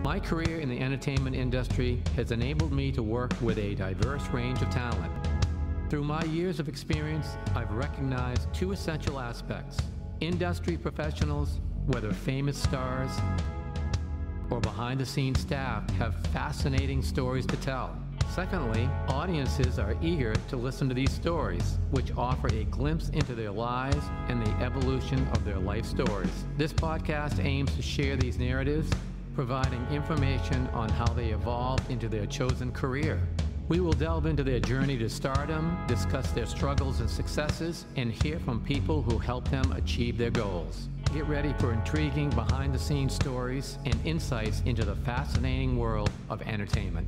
My career in the entertainment industry has enabled me to work with a diverse range of talent. Through my years of experience, I've recognized two essential aspects. Industry professionals, whether famous stars or behind-the-scenes staff, have fascinating stories to tell. Secondly, audiences are eager to listen to these stories, which offer a glimpse into their lives and the evolution of their life stories. This podcast aims to share these narratives, providing information on how they evolved into their chosen career. We will delve into their journey to stardom, discuss their struggles and successes, and hear from people who helped them achieve their goals. Get ready for intriguing behind-the-scenes stories and insights into the fascinating world of entertainment.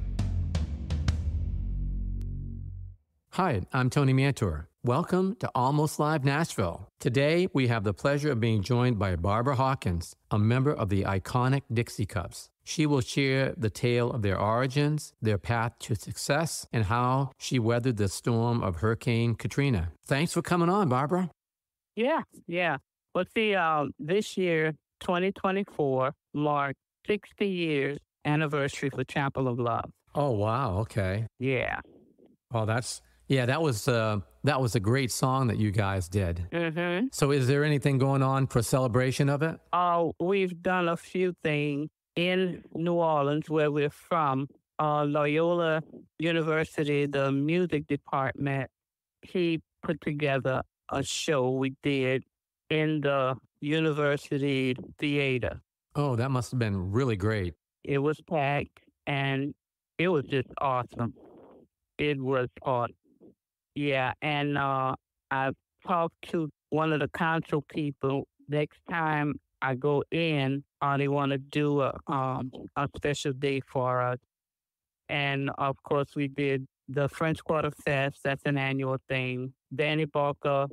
Hi, I'm Tony Mantor. Welcome to Almost Live Nashville. Today, we have the pleasure of being joined by Barbara Hawkins, a member of the iconic Dixie Cups. She will share the tale of their origins, their path to success, and how she weathered the storm of Hurricane Katrina. Thanks for coming on, Barbara. Yeah. Well, see, this year, 2024, marked 60 years anniversary for Chapel of Love. Oh, wow. Okay. Yeah. Oh, that was a great song that you guys did. Mm-hmm. So is there anything going on for celebration of it? We've done a few things in New Orleans, where we're from. Loyola University, the music department, he put together a show we did in the university theater. Oh, that must have been really great. It was packed, and it was just awesome. It was awesome. Yeah, and I talked to one of the council people. Next time I go in, they want to do a special day for us. And, of course, we did the French Quarter Fest. That's an annual thing. Danny Barker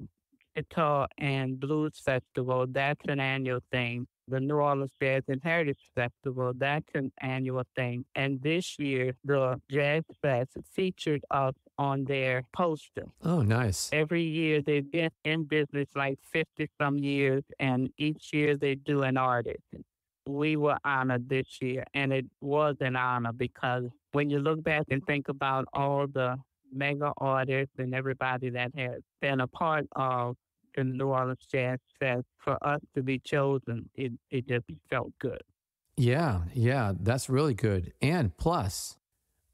Guitar and Blues Festival. That's an annual thing. The New Orleans Jazz and Heritage Festival, that's an annual thing. And this year, the Jazz Fest featured us on their poster. Oh, nice. Every year, they've been in business like 50-some years, and each year they do an artist. We were honored this year, and it was an honor because when you look back and think about all the mega artists and everybody that has been a part of the New Orleans Jazz Fest, for us to be chosen, it just felt good. Yeah, that's really good. And plus,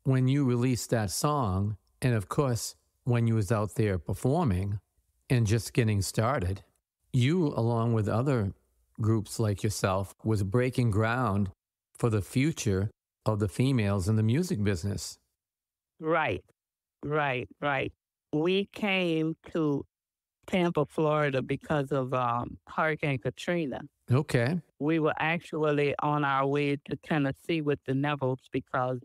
when you released that song, and of course, when you was out there performing and just getting started, you, along with other groups like yourself, was breaking ground for the future of the females in the music business. Right. We came to Tampa, Florida because of Hurricane Katrina. Okay. We were actually on our way to Tennessee with the Nevilles because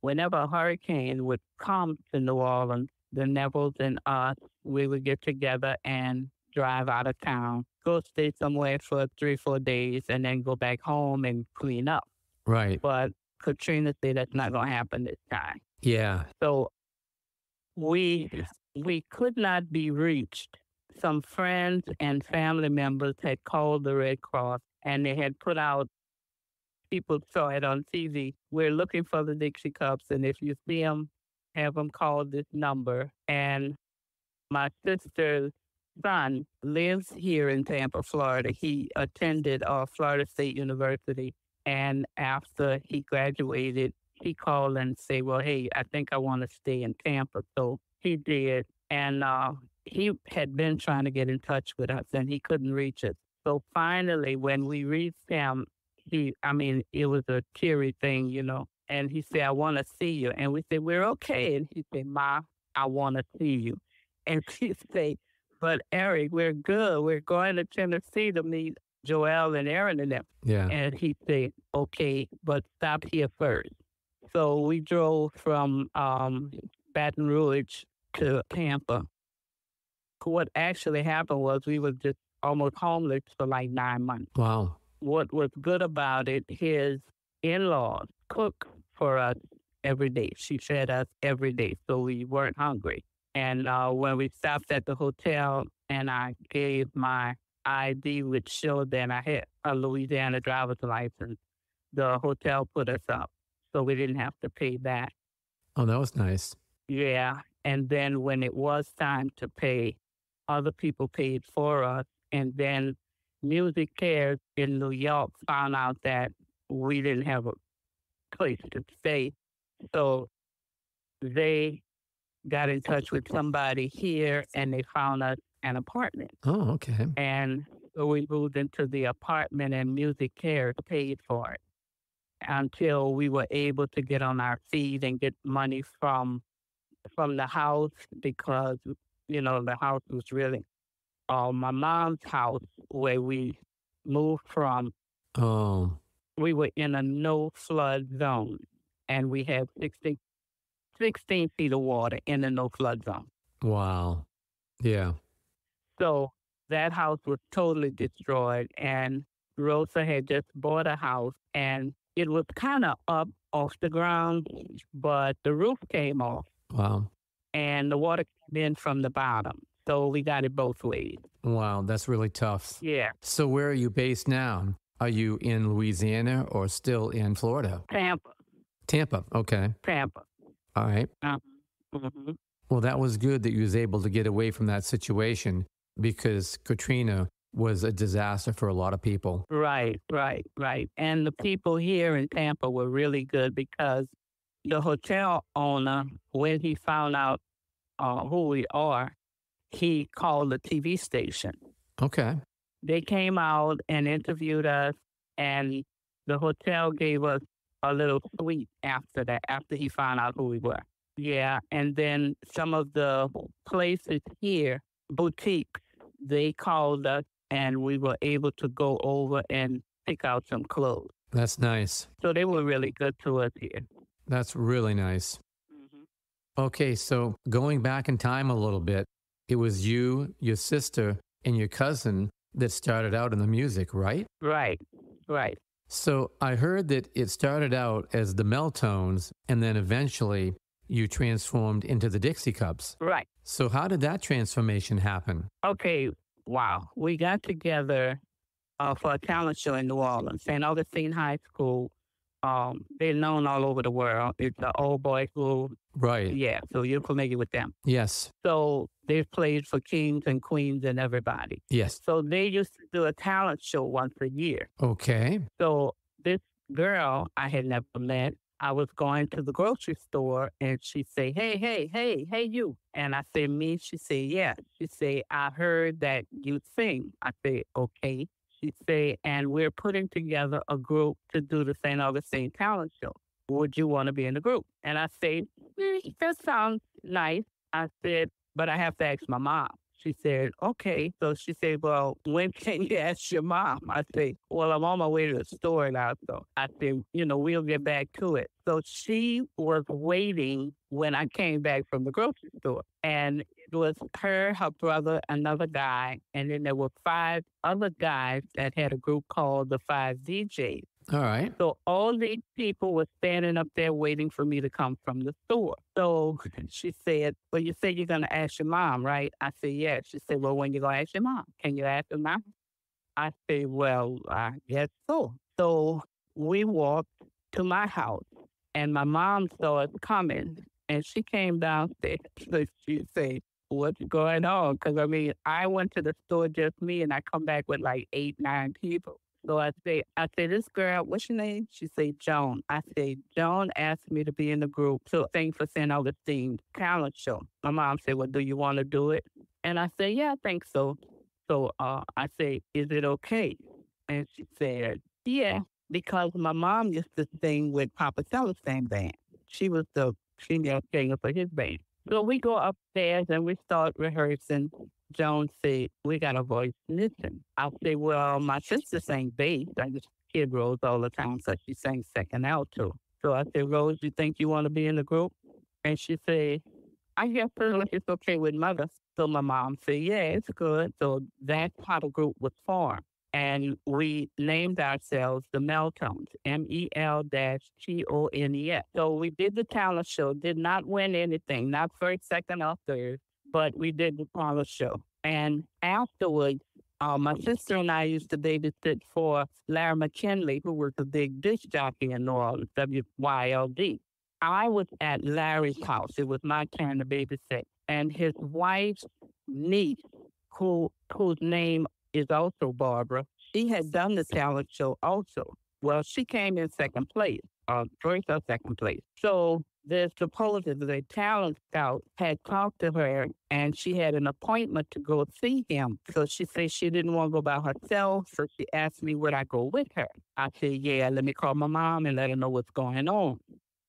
whenever a hurricane would come to New Orleans, the Nevilles and us, we would get together and drive out of town, go stay somewhere for 3-4 days, and then go back home and clean up. Right. But Katrina said that's not going to happen this time. Yeah. So we could not be reached. Some friends and family members had called the Red Cross, and they had put out, people saw it on TV, we're looking for the Dixie Cups, and if you see them, have them call this number. And my sister's son lives here in Tampa, Florida. He attended Florida State University, and after he graduated, he called and said, well, hey, I think I want to stay in Tampa. So he did, and he had been trying to get in touch with us, and he couldn't reach us. So finally, when we reached him, it was a teary thing, and he said, I want to see you. And we said, we're okay. And he said, Ma, I want to see you. And she said, but Eric, we're good. We're going to Tennessee to meet Joel and Aaron and them. Yeah. And he said, okay, but stop here first. So we drove from Baton Rouge to Tampa. What actually happened was we were just almost homeless for like 9 months. Wow. What was good about it, his in-laws cooked for us every day. She fed us every day, so we weren't hungry. And when we stopped at the hotel and I gave my ID, which showed that I had a Louisiana driver's license, the hotel put us up, so we didn't have to pay that. Oh, that was nice. Yeah. And then when it was time to pay, other people paid for us. And then Music Cares in New York found out that we didn't have a place to stay. So they got in touch with somebody here and they found us an apartment. Oh, okay. And so we moved into the apartment and Music Cares paid for it until we were able to get on our feet and get money from the house because, the house was really my mom's house where we moved from. Oh, We were in a no flood zone and we had 16 feet of water in the no flood zone. wow. Yeah. So that house was totally destroyed and Rosa had just bought a house and it was kind of up off the ground, but the roof came off. Wow. And the water came in from the bottom. So we got it both ways. Wow. That's really tough. Yeah. So where are you based now? Are you in Louisiana or still in Florida? Tampa. Tampa. Okay. Tampa. All right. Mm-hmm. Well, that was good that you was able to get away from that situation because Katrina was a disaster for a lot of people. Right. And the people here in Tampa were really good because the hotel owner, when he found out who we are, he called the TV station. Okay. They came out and interviewed us, and the hotel gave us a little suite after that, after he found out who we were. Yeah, and then some of the places here, boutiques, they called us, and we were able to go over and pick out some clothes. That's nice. So they were really good to us here. That's really nice. Mm-hmm. Okay, so going back in time a little bit, it was you, your sister, and your cousin that started out in the music, right? Right. So I heard that it started out as the Meltones, and then eventually you transformed into the Dixie Cups. Right. So how did that transformation happen? Okay, wow. We got together for a talent show in New Orleans, St. Augustine High School. They're known all over the world. It's an old boy school. Right. Yeah, so you're familiar with them. Yes. So they've played for kings and queens and everybody. Yes. So they used to do a talent show once a year. Okay. So this girl I had never met, I was going to the grocery store and she said, hey, you. And I said, me? She said, yeah. She said, I heard that you sing. I said, okay. She said, and we're putting together a group to do the St. Augustine Talent Show. Would you want to be in the group? And I said, that sounds nice. I said, but I have to ask my mom. She said, okay. So she said, well, when can you ask your mom? I said, well, I'm on my way to the store now. So I said, we'll get back to it. So she was waiting when I came back from the grocery store. And it was her brother, another guy, and then there were 5 other guys that had a group called the 5 DJs. All right. So all these people were standing up there waiting for me to come from the store. So she said, well, you said you're going to ask your mom, right? I said, yeah. She said, well, when you going to ask your mom? Can you ask her mom? I said, well, I guess so. So we walked to my house and my mom saw us coming and she came downstairs. So she said, what's going on? Because, I went to the store just me and I come back with like 8, 9 people. So I say, this girl, what's your name? She said, Joan. I said, Joan asked me to be in the group to sing for St. Augustine Talent Show. My mom said, well, do you want to do it? And I said, yeah, I think so. So I said, is it okay? And she said, yeah, because my mom used to sing with Papa Seller's same band. She was the senior singer for his band. So we go upstairs and we start rehearsing. Joan said, we got a voice missing. I said, well, my sister sang bass. I just hear Rose all the time, so she sang second alto. So I said, Rose, you think you want to be in the group? And she said, I guess it's okay with mother. So my mom said, yeah, it's good. So that's how the group was formed. And we named ourselves the Meltones, MEL-TONES. So we did the talent show, did not win anything, not first, second, or third, but we did the talent show. And afterwards, My sister and I used to babysit for Larry McKinley, who was a big disc jockey in New Orleans, WYLD. I was at Larry's house. It was my turn to babysit. And his wife's niece, whose name is also Barbara, she had done the talent show also. Well, she came in second place, first or second place. So the supposedly talent scout had talked to her and she had an appointment to go see him. So she said she didn't want to go by herself. So she asked me would I go with her. I said, yeah, let me call my mom and let her know what's going on.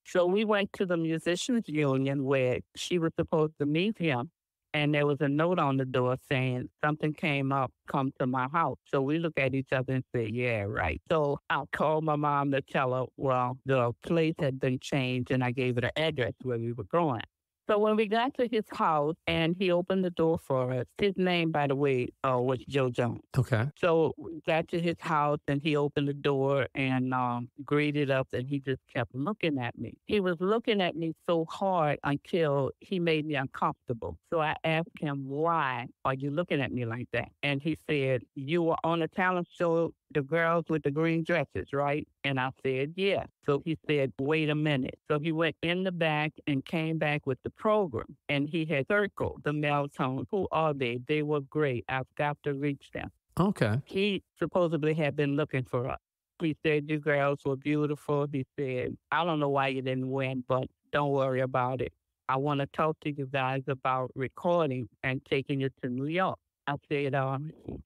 So we went to the musicians union where she was supposed to meet him. And there was a note on the door saying something came up, come to my house. So we looked at each other and said, yeah, right. So I called my mom to tell her, well, the place had been changed and I gave her the address where we were going. So when we got to his house and he opened the door for us, his name, by the way, was Joe Jones. Okay. So we got to his house and he opened the door and greeted us and he just kept looking at me. He was looking at me so hard until he made me uncomfortable. So I asked him, why are you looking at me like that? And he said, you were on a talent show, the girls with the green dresses, right? And I said, yeah. So he said, wait a minute. So he went in the back and came back with the program. And he had circled the male tone. Who are they? They were great. I've got to reach them. Okay. He supposedly had been looking for us. He said, you girls were beautiful. He said, I don't know why you didn't win, but don't worry about it. I want to talk to you guys about recording and taking you to New York. I said,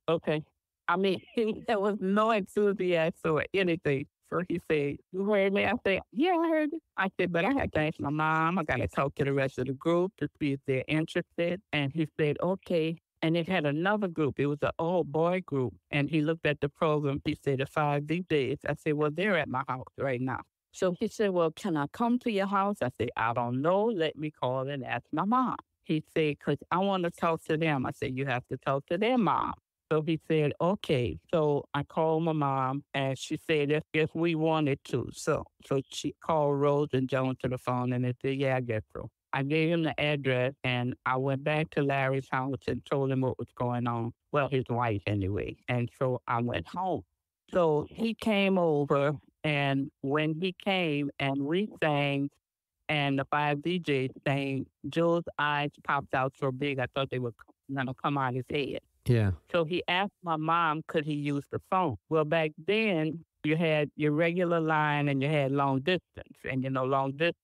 okay. I mean, there was no enthusiasm or anything. So he said, you heard me? I said, yeah, I heard it. I said, but I had to ask my mom. I got to talk to the rest of the group to see if they're interested. And he said, okay. And it had another group. It was an all-boy group. And he looked at the program. He said, the 5 DJs. I said, well, they're at my house right now. So he said, well, can I come to your house? I said, I don't know. Let me call and ask my mom. He said, because I want to talk to them. I said, you have to talk to their mom. So he said, okay. So I called my mom and she said if we wanted to. So she called Rose and Joan to the phone and they said, yeah, I guess so. I gave him the address and I went back to Larry's house and told him what was going on. Well, his wife anyway. And so I went home. So he came over and when he came and we sang and the 5 DJs sang, Joe's eyes popped out so big I thought they were going to come out his head. Yeah. So he asked my mom, could he use the phone? Well, back then, you had your regular line and you had long distance. And, long distance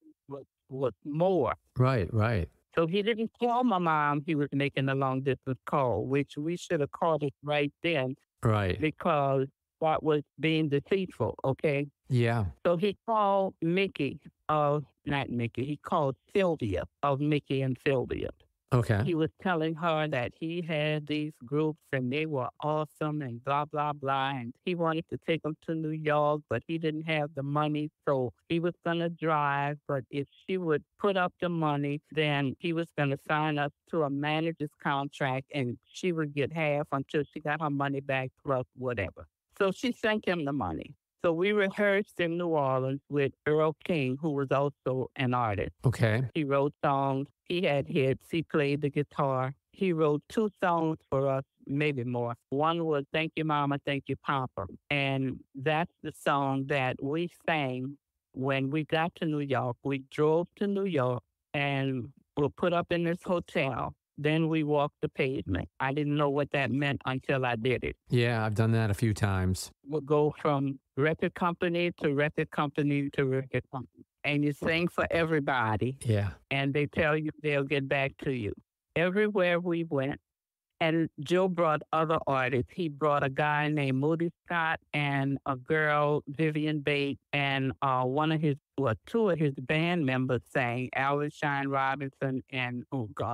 was more. Right. So he didn't call my mom. He was making a long distance call, which we should have called it right then. Right. Because what was being deceitful, okay? Yeah. So he called Mickey not Mickey, he called Sylvia of Mickey and Sylvia. Okay. He was telling her that he had these groups and they were awesome and blah, blah, blah. And he wanted to take them to New York, but he didn't have the money. So he was going to drive. But if she would put up the money, then he was going to sign us to a manager's contract and she would get half until she got her money back plus whatever. So she sent him the money. So we rehearsed in New Orleans with Earl King, who was also an artist. Okay. He wrote songs. He had hits. He played the guitar. He wrote 2 songs for us, maybe more. One was Thank You, Mama, Thank You, Papa. And that's the song that we sang when we got to New York. We drove to New York and were put up in this hotel. Then we walked the pavement. I didn't know what that meant until I did it. Yeah, I've done that a few times. We'll go from record company to record company to record company. And you sing for everybody. Yeah. And they tell you they'll get back to you. Everywhere we went, and Joe brought other artists. He brought a guy named Moody Scott and a girl, Vivian Bates, and 2 of his band members sang, Alvin Shine Robinson and,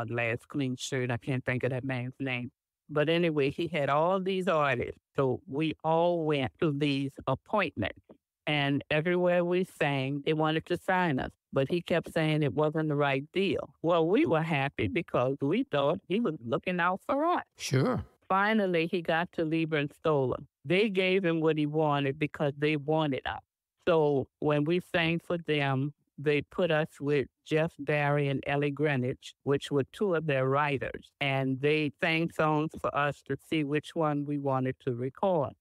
Last Clean Shirt. I can't think of that man's name. But anyway, he had all these artists. So we all went to these appointments. And everywhere we sang, they wanted to sign us. But he kept saying it wasn't the right deal. Well, we were happy because we thought he was looking out for us. Sure. Finally, he got to Lieber and Stoller. They gave him what he wanted because they wanted us. So when we sang for them, they put us with Jeff Barry and Ellie Greenwich, which were two of their writers. And they sang songs for us to see which one we wanted to record.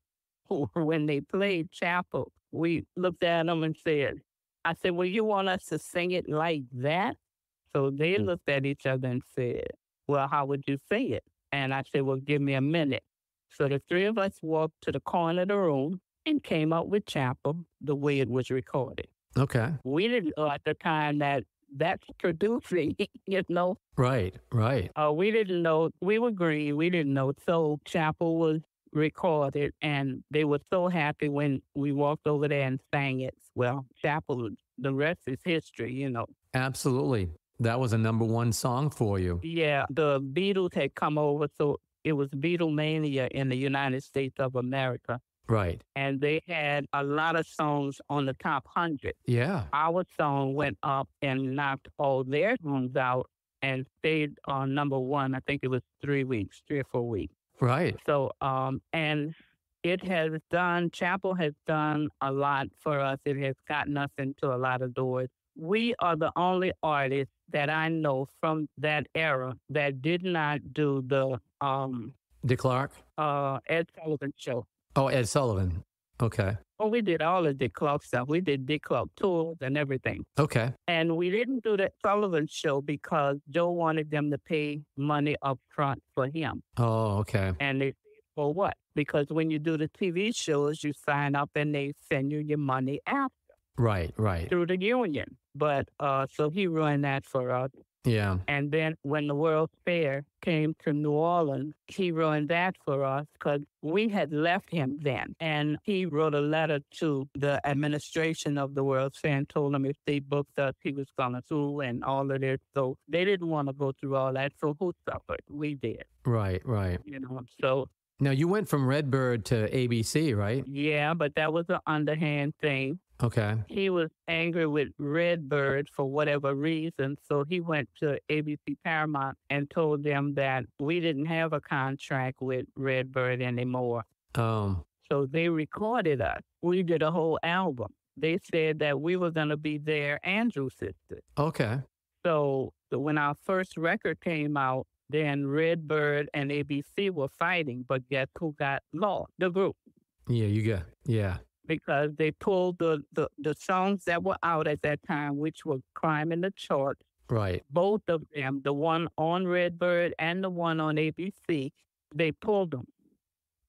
When they played Chapel, we looked at them and I said, well, you want us to sing it like that? So they looked at each other and said, well, how would you say it? And I said, well, give me a minute. So the three of us walked to the corner of the room and came up with Chapel the way it was recorded. Okay. We didn't know at the time that that's producing, Right. We didn't know. We were green. We didn't know. So Chapel was recorded, and they were so happy when we walked over there and sang it. Well, Chapel, the rest is history, Absolutely. That was a number one song for you. Yeah, the Beatles had come over, so it was Beatlemania in the United States of America. Right. And they had a lot of songs on the top 100. Yeah. Our song went up and knocked all their songs out and stayed on number one. I think it was 3 or 4 weeks. Right. So, and Chapel has done a lot for us. It has gotten us into a lot of doors. We are the only artists that I know from that era that did not do the Dick Clark? Ed Sullivan show. Oh, Ed Sullivan. Okay. Oh, we did all of Dick Clark stuff. We did Dick Clark tours and everything. Okay. And we didn't do the Sullivan show because Joe wanted them to pay money up front for him. Oh, okay. And they for what? Because when you do the TV shows, you sign up and they send you your money after. Right. Through the union. But so he ruined that for us. Yeah. And then when the World's Fair came to New Orleans, he ruined that for us because we had left him then. And he wrote a letter to the administration of the World's Fair and told them if they booked us, he was going to sue and all of this. So they didn't want to go through all that. So who suffered? We did. Right. So. Now, you went from Redbird to ABC, right? Yeah, but that was an underhand thing. Okay. He was angry with Redbird for whatever reason, so he went to ABC Paramount and told them that we didn't have a contract with Redbird anymore. So they recorded us. We did a whole album. They said that we were going to be their Andrew sisters. Okay. So when our first record came out, then Redbird and ABC were fighting, but guess who got lost? The group. Yeah. Because they pulled the songs that were out at that time, which were climbing the charts. Right. Both of them, the one on Redbird and the one on ABC, they pulled them.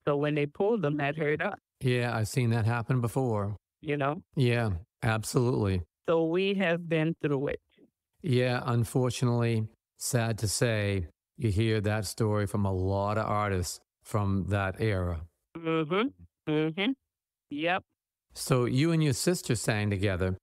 So when they pulled them, that hurt us. Yeah, I've seen that happen before. Yeah, absolutely. So we have been through it. Yeah, unfortunately, sad to say, you hear that story from a lot of artists from that era. Yep. So you and your sister sang together.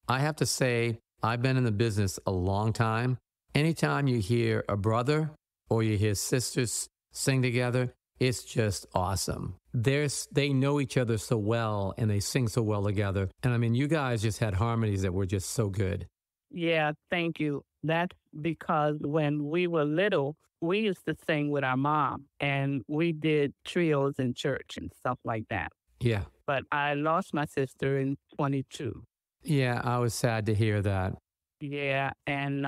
I have to say, I've been in the business a long time. Anytime you hear a brother or you hear sisters sing together, it's just awesome. They know each other so well and they sing so well together. And I mean, you guys just had harmonies that were just so good. Yeah, thank you. That's because when we were little, we used to sing with our mom and we did trios in church and stuff like that. Yeah. But I lost my sister in 22. Yeah, I was sad to hear that. Yeah, and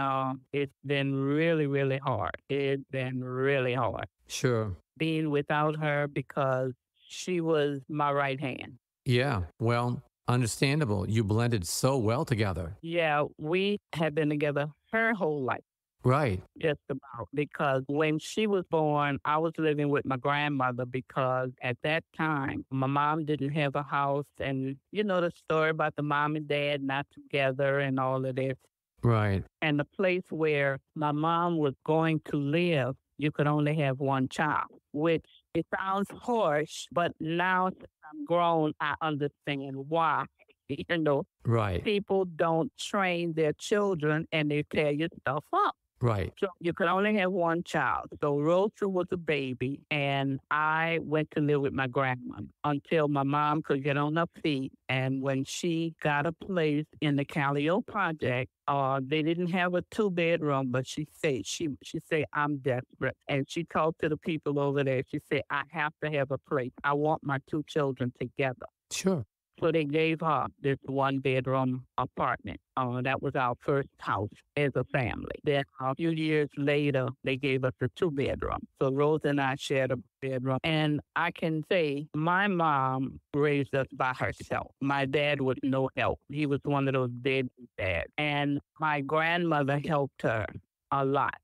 it's been really, really hard. It's been really hard. Sure. Being without her because she was my right hand. Yeah, well, understandable. You blended so well together. Yeah, we had been together her whole life. Right. Just about. Because when she was born, I was living with my grandmother because at that time, my mom didn't have a house. And you know the story about the mom and dad not together and all of this. Right. And the place where my mom was going to live, you could only have one child, which it sounds harsh, but now that I'm grown, I understand why. Right. People don't train their children and they tear your stuff up. Right. So you could only have one child. So Rosa was a baby, and I went to live with my grandma until my mom could get on her feet. And when she got a place in the Callio project, they didn't have a 2-bedroom, but she said, I'm desperate. And she talked to the people over there. She said, I have to have a place. I want my 2 children together. Sure. So they gave her this 1-bedroom apartment. That was our first house as a family. Then a few years later, they gave us a 2-bedroom. So Rose and I shared a bedroom. And I can say my mom raised us by herself. My dad was no help. He was one of those dead dads. And my grandmother helped her a lot.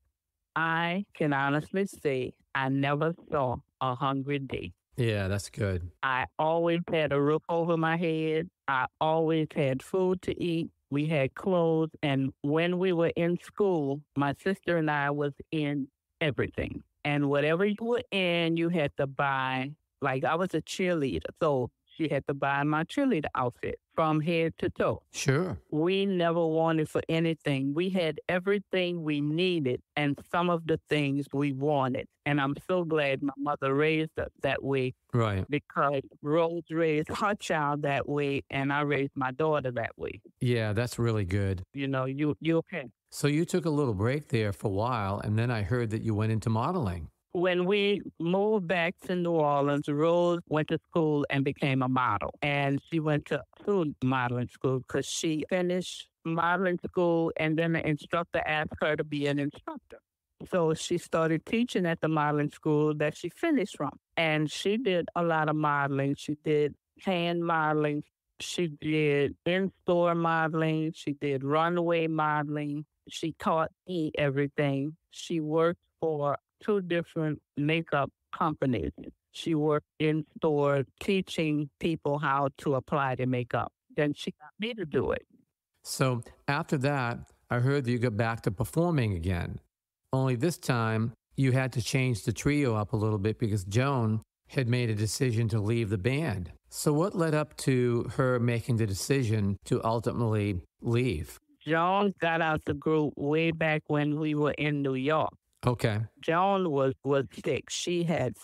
I can honestly say I never saw a hungry day. Yeah, that's good. I always had a roof over my head. I always had food to eat. We had clothes. And when we were in school, my sister and I was in everything. And whatever you were in, you had to buy. Like I was a cheerleader. So she had to buy my cheerleader outfit from head to toe. Sure. We never wanted for anything. We had everything we needed and some of the things we wanted. And I'm so glad my mother raised us that way. Right. Because Rose raised her child that way and I raised my daughter that way. Yeah, that's really good. You know, you okay. So you took a little break there for a while, and then I heard that you went into modeling. When we moved back to New Orleans, Rose went to school and became a model. And she went to modeling school because she finished modeling school and then the instructor asked her to be an instructor. So she started teaching at the modeling school that she finished from. And she did a lot of modeling. She did hand modeling. She did in-store modeling. She did runway modeling. She taught me everything. She worked for 2 different makeup companies. She worked in stores teaching people how to apply the makeup. Then she got me to do it. So after that, I heard that you got back to performing again. Only this time, you had to change the trio up a little bit because Joan had made a decision to leave the band. So what led up to her making the decision to ultimately leave? Joan got out the group way back when we were in New York. Okay. Joan was sick. She had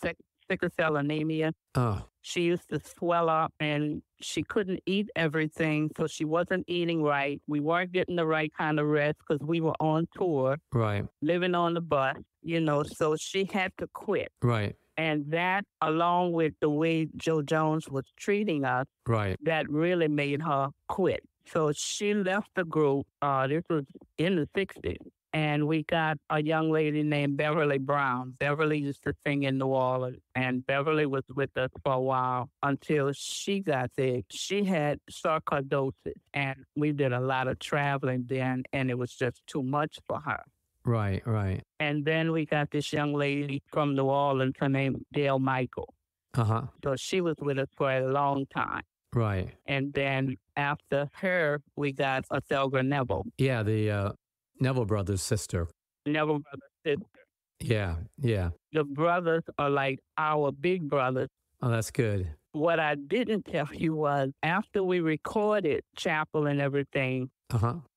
sickle cell anemia. Oh. She used to swell up and she couldn't eat everything, so she wasn't eating right. We weren't getting the right kind of rest because we were on tour. Right. Living on the bus, you know, so she had to quit. Right. And that, along with the way Joe Jones was treating us, right, that really made her quit. So she left the group. This was in the 60s. And we got a young lady named Beverly Brown. Beverly used to sing in New Orleans, and Beverly was with us for a while until she got sick. She had sarcoidosis, and we did a lot of traveling then, and it was just too much for her. Right, right. And then we got this young lady from New Orleans, her name Dale Michael. Uh-huh. So she was with us for a long time. Right. And then after her, we got Othelga Neville. Yeah, the Neville brothers' sister. Neville brothers' sister. Yeah, yeah. The brothers are like our big brothers. Oh, that's good. What I didn't tell you was after we recorded Chapel and everything,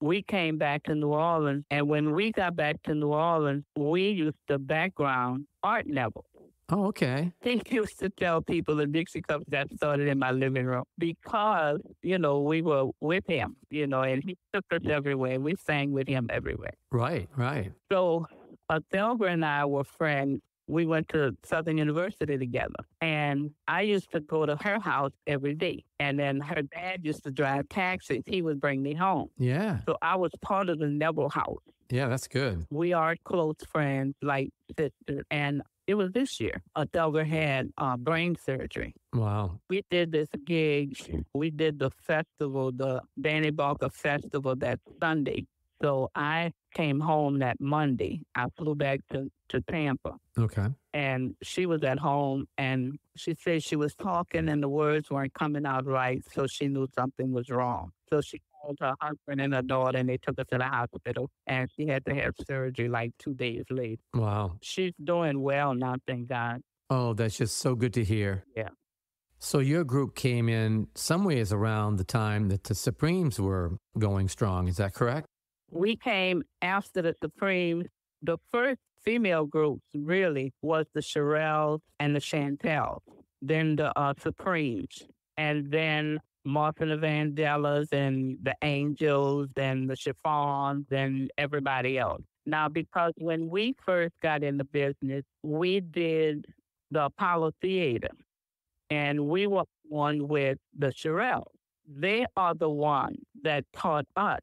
we came back to New Orleans. And when we got back to New Orleans, we used the background Art Neville. Oh, okay. He used to tell people the Dixie Cups that started in my living room because, you know, we were with him, you know, and he took us everywhere. We sang with him everywhere. Right, right. So Othelga and I were friends. We went to Southern University together. And I used to go to her house every day. And then her dad used to drive taxis. He would bring me home. Yeah. So I was part of the Neville house. Yeah, that's good. We are close friends, like sisters. And it was this year. Othelga had brain surgery. Wow. We did this gig. We did the festival, the Danny Barker Festival that Sunday. So I came home that Monday. I flew back to Tampa. Okay. And she was at home and she said she was talking and the words weren't coming out right. So she knew something was wrong. So she called her husband and her daughter and they took her to the hospital and she had to have surgery like 2 days later. Wow. She's doing well now, thank God. Oh, that's just so good to hear. Yeah. So your group came in some ways around the time that the Supremes were going strong. Is that correct? We came after the Supremes. The first female groups really was the Shirelles and the Chantels, then the Supremes, and then Martha and the Vandellas and the Angels and the Chiffons and everybody else. Now, because when we first got in the business, we did the Apollo Theater, and we were on with the Shirelles. they are the ones that taught us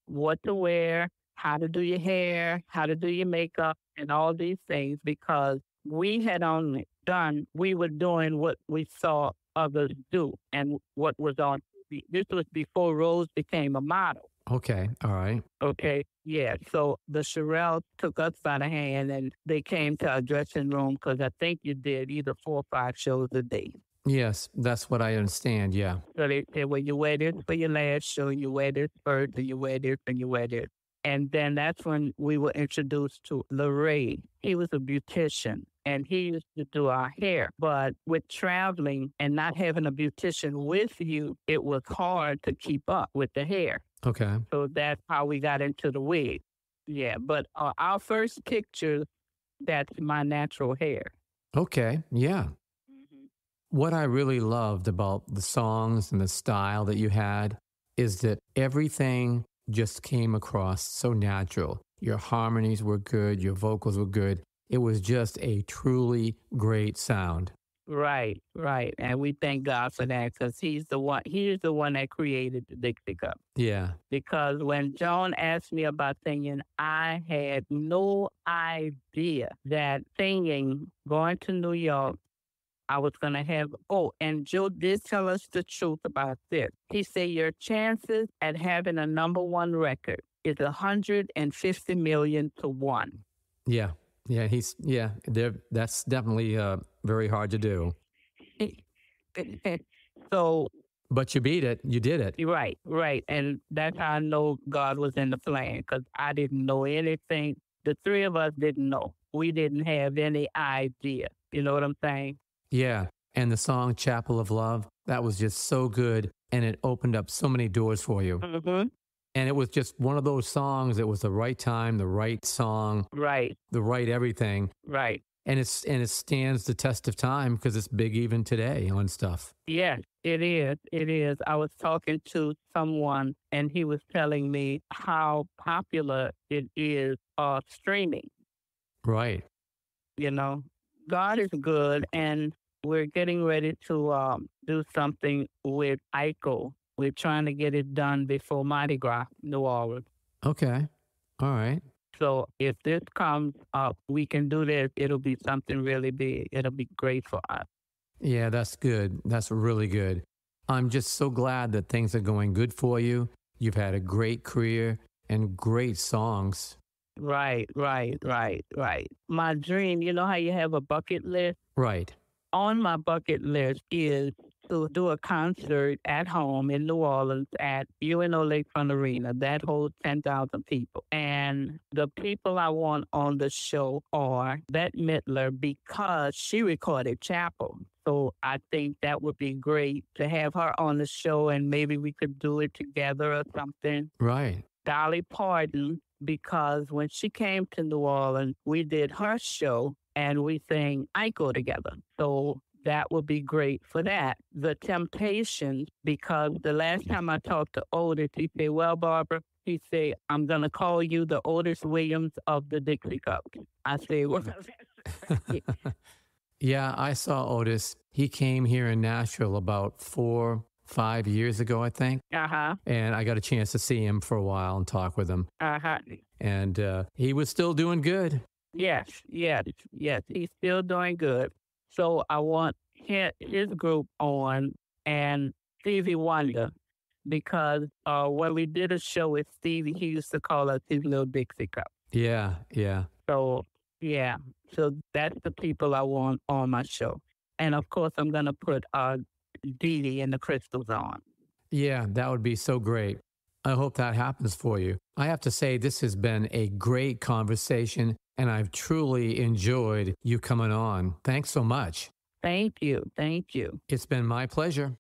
what to wear, how to do your hair, how to do your makeup, and all these things because we had only done, we were doing what we saw others do and what was on TV. This was before Rose became a model. Okay. All right. Okay. Yeah. So the Sherelle took us by the hand and they came to our dressing room because I think you did either 4 or 5 shows a day. Yes, that's what I understand. Yeah. So they said, well, you wear this for your last show, you wear this first, and you wear this, and you wear this. And then that's when we were introduced to Larray. He was a beautician and he used to do our hair. But with traveling and not having a beautician with you, it was hard to keep up with the hair. Okay. So that's how we got into the wig. Yeah. But our first picture, that's my natural hair. Okay. Yeah. What I really loved about the songs and the style that you had is that everything just came across so natural. Your harmonies were good. Your vocals were good. It was just a truly great sound. Right, right. And we thank God for that because he's the one that created the Dixie Cup. Yeah. Because when Joan asked me about singing, I had no idea that singing, going to New York, I was going to have, and Joe did tell us the truth about this. He said your chances at having a number 1 record is 150 million to 1. Yeah. Yeah. That's definitely very hard to do. So. But you beat it. You did it. Right. And that's how I know God was in the plan because I didn't know anything. The 3 of us didn't know. We didn't have any idea. You know what I'm saying? Yeah. And the song Chapel of Love, that was just so good. And it opened up so many doors for you. Mm-hmm. And it was just one of those songs. It was the right time, the right song. Right. The right everything. Right. And it stands the test of time because it's big even today on stuff. Yes, it is. It is. I was talking to someone and he was telling me how popular it is streaming. Right. You know, God is good and we're getting ready to do something with Iko. We're trying to get it done before Mardi Gras, New Orleans. Okay. All right. So if this comes up, we can do this. It'll be something really big. It'll be great for us. Yeah, that's good. That's really good. I'm just so glad that things are going good for you. You've had a great career and great songs. Right. My dream, you know how you have a bucket list? Right. On my bucket list is to do a concert at home in New Orleans at UNO Lakefront Arena. That holds 10,000 people. And the people I want on the show are Bette Midler because she recorded Chapel. So I think that would be great to have her on the show and maybe we could do it together or something. Right. Dolly Parton, because when she came to New Orleans, we did her show and we sang Iko together. So that would be great for that. The Temptations, because the last time I talked to Otis, he said, well, Barbara, he said, I'm going to call you the Otis Williams of the Dixie Cups. I said, well, yeah, I saw Otis. He came here in Nashville about 4-5 years ago, I think. Uh-huh. And I got a chance to see him for a while and talk with him. Uh-huh. And he was still doing good. Yes. He's still doing good. So I want his group on and Stevie Wonder because when we did a show with Stevie, he used to call us his little Dixie Cup. Yeah. So, yeah. So that's the people I want on my show. And, of course, I'm going to put Dee Dee and the Crystals on. Yeah, that would be so great. I hope that happens for you. I have to say, this has been a great conversation, and I've truly enjoyed you coming on. Thanks so much. Thank you. It's been my pleasure.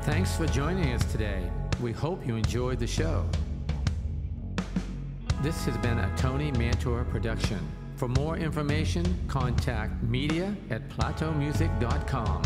Thanks for joining us today. We hope you enjoyed the show. This has been a Tony Mantor production. For more information, contact media@plateaumusic.com.